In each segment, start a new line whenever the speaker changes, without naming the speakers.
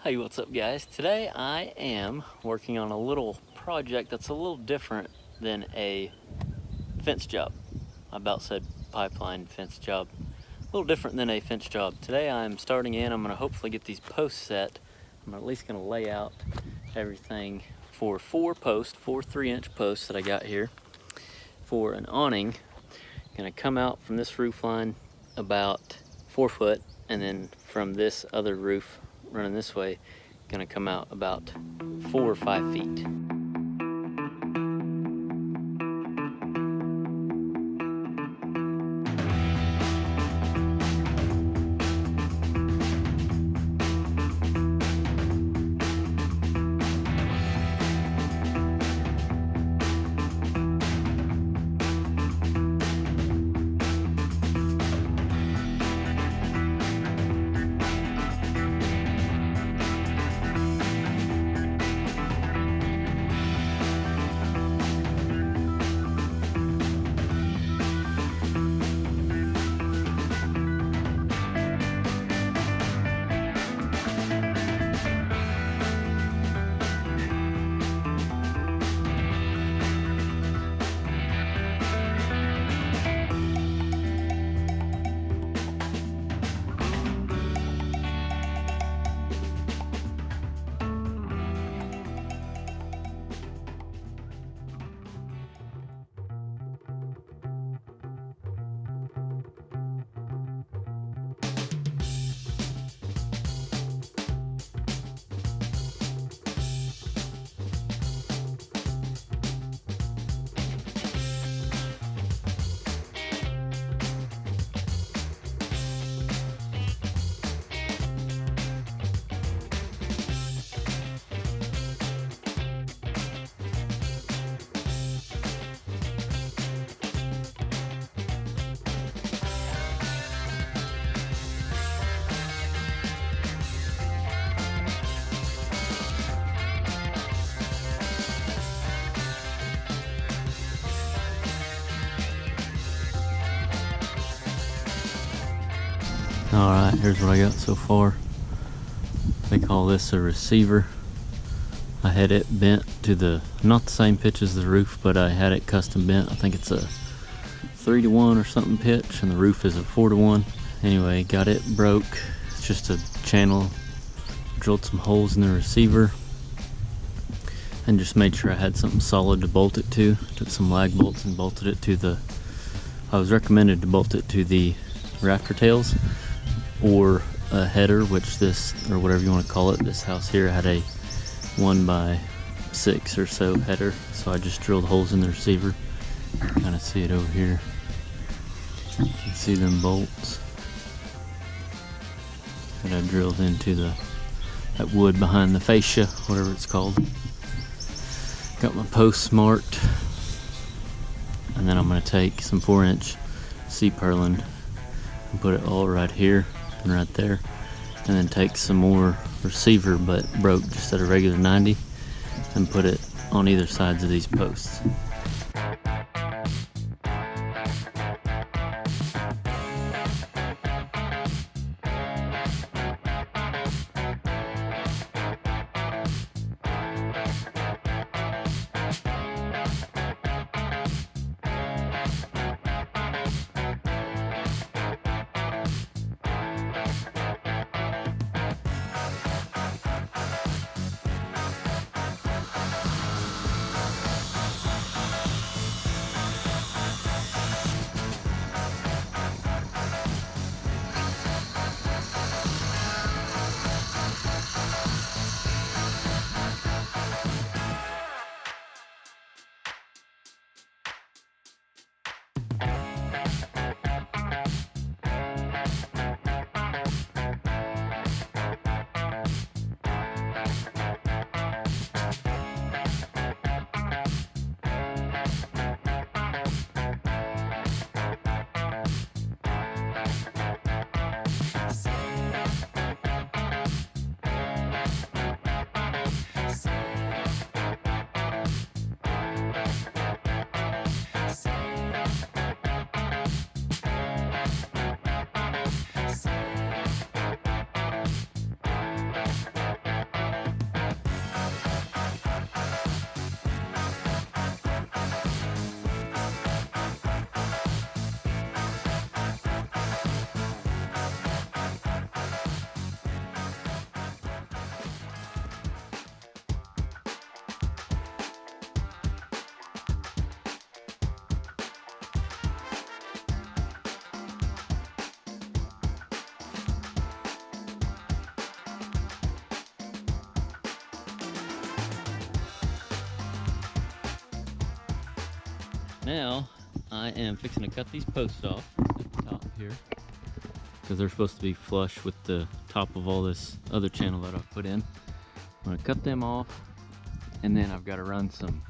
Hey, what's up guys? Today I am working on a little project that's a little different than a fence job. I about said pipeline fence job. A little different than a fence job. Today I'm starting in, I'm gonna hopefully get these posts set. I'm at least gonna lay out everything for four 3-inch posts that I got here for an awning. Gonna come out from this roof line about 4 foot, and then from this other roof running this way, gonna come out about 4 or 5 feet. Alright, here's what I got so far. They call this a receiver. I had it bent to not the same pitch as the roof, but I had it custom bent. I think it's a 3-to-1 or something pitch, and the roof is a 4-to-1. Anyway, got it broke. It's just a channel. Drilled some holes in the receiver and just made sure I had something solid to bolt it to. Took some lag bolts and bolted it to I was recommended to bolt it to the rafter tails or a header, which this, or whatever you want to call it, this house here had a 1x6 or so header, so I just drilled holes in the receiver. Kind of see it over here. You can see them bolts that I drilled into that wood behind the fascia, whatever it's called. Got my posts marked, and then I'm going to take some 4-inch C-purlin and put it all right here and right there, and then take some more receiver but broke just at a regular 90 and put it on either sides of these posts. Now I am fixing to cut these posts off at the top here because they're supposed to be flush with the top of all this other channel that I've put in. I'm gonna cut them off, and then I've got to run some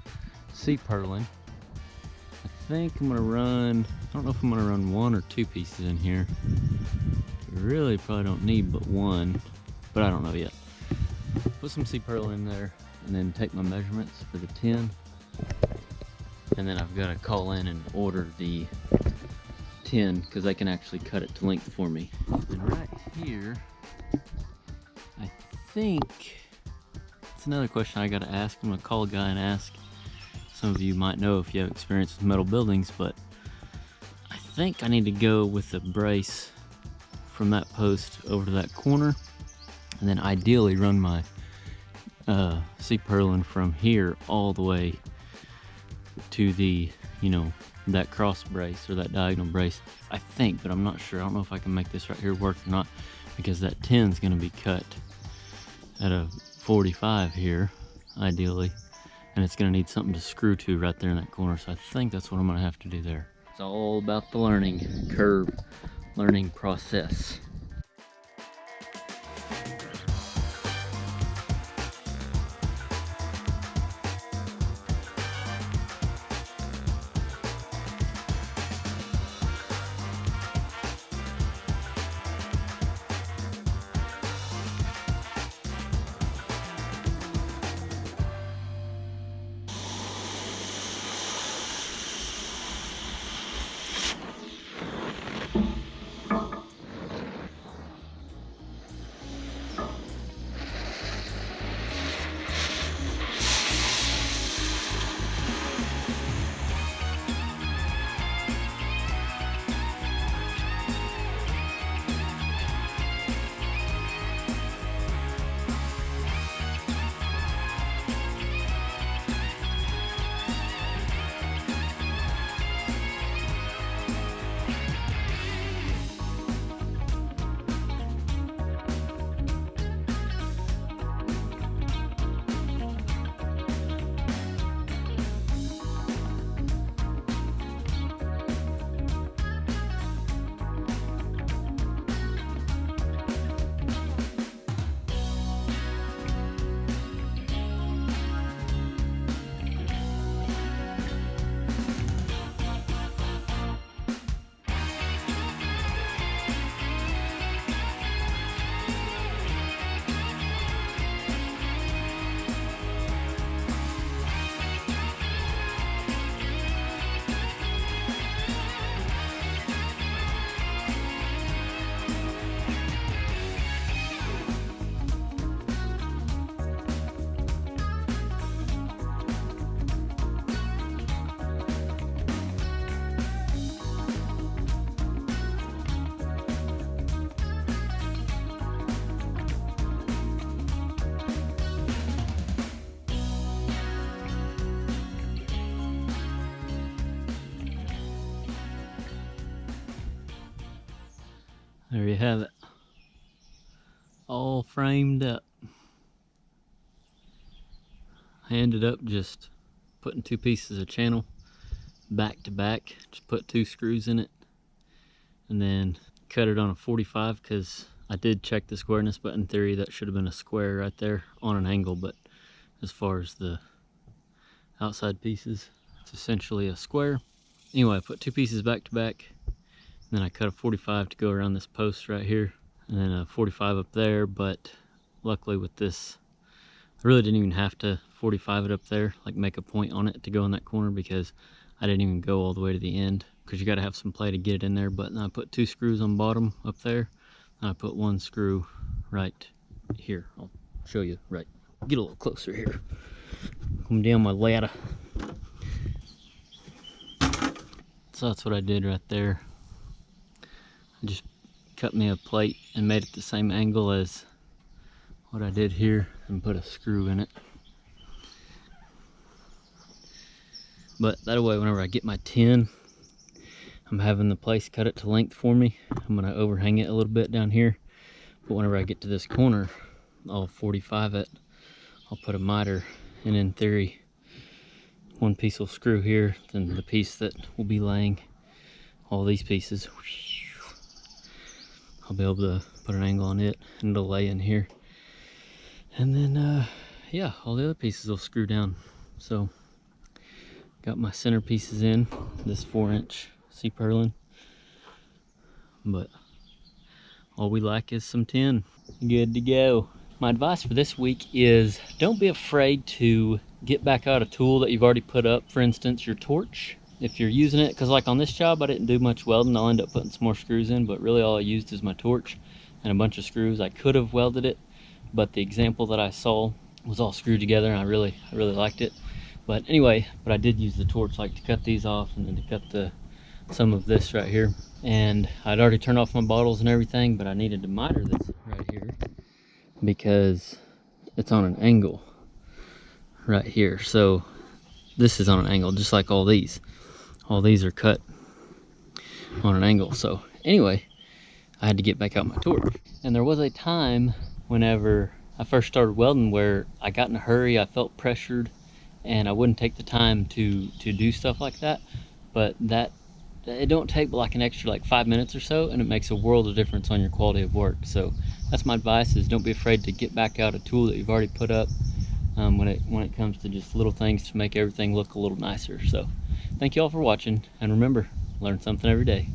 C-purlin. I think I'm gonna run, I don't know if I'm gonna run 1 or 2 pieces in here. Really probably don't need but 1, but I don't know yet. Put some C-purlin in there and then take my measurements for the tin. And then I've got to call in and order the tin because they can actually cut it to length for me. And right here, I think it's another question I got to ask. I'm gonna call a guy and ask. Some of you might know if you have experience with metal buildings, but I think I need to go with the brace from that post over to that corner, and then ideally run my C-purlin from here all the way to the, you know, that cross brace or that diagonal brace. I think, but I'm not sure. I don't know if I can make this right here work or not, because that tin's gonna be cut at a 45 here, ideally, and it's gonna need something to screw to right there in that corner. So I think that's what I'm gonna have to do there. It's all about the learning curve, learning process. There you have it, all framed up. I ended up just putting 2 pieces of channel back to back, just put 2 screws in it, and then cut it on a 45 because I did check the squareness, but in theory that should have been a square right there on an angle. But as far as the outside pieces, it's essentially a square. Anyway, I put 2 pieces back to back. Then I cut a 45 to go around this post right here, and then a 45 up there. But luckily with this, I really didn't even have to 45 it up there, like make a point on it to go in that corner, because I didn't even go all the way to the end, because you got to have some play to get it in there. But then I put 2 screws on bottom up there, and I put 1 screw right here. I'll show you, right, get a little closer here. Come down my ladder. So that's what I did right there. I just cut me a plate and made it the same angle as what I did here and put a screw in it. But that way, whenever I get my tin, I'm having the place cut it to length for me. I'm gonna overhang it a little bit down here, but whenever I get to this corner, I'll 45 it. I'll put a miter, and in theory, one piece will screw here, then the piece that will be laying, all these pieces, I'll be able to put an angle on it and it'll lay in here. And then, yeah, all the other pieces will screw down. So, got my center pieces in, this 4-inch C-purlin. But all we lack is some tin. Good to go. My advice for this week is don't be afraid to get back out a tool that you've already put up. For instance, your torch. If you're using it, because like on this job I didn't do much welding, I'll end up putting some more screws in, but really all I used is my torch and a bunch of screws. I could have welded it, but the example that I saw was all screwed together and I really liked it. But anyway, I did use the torch like to cut these off and then to cut some of this right here. And I'd already turned off my bottles and everything, but I needed to miter this right here because it's on an angle right here. So this is on an angle, just like all these. All these are cut on an angle. So anyway, I had to get back out my torch. And there was a time whenever I first started welding where I got in a hurry, I felt pressured, and I wouldn't take the time to do stuff like that. But it don't take but like an extra like 5 minutes or so, and it makes a world of difference on your quality of work. So that's my advice, is don't be afraid to get back out a tool that you've already put up when it comes to just little things to make everything look a little nicer. So thank you all for watching, and remember, learn something every day.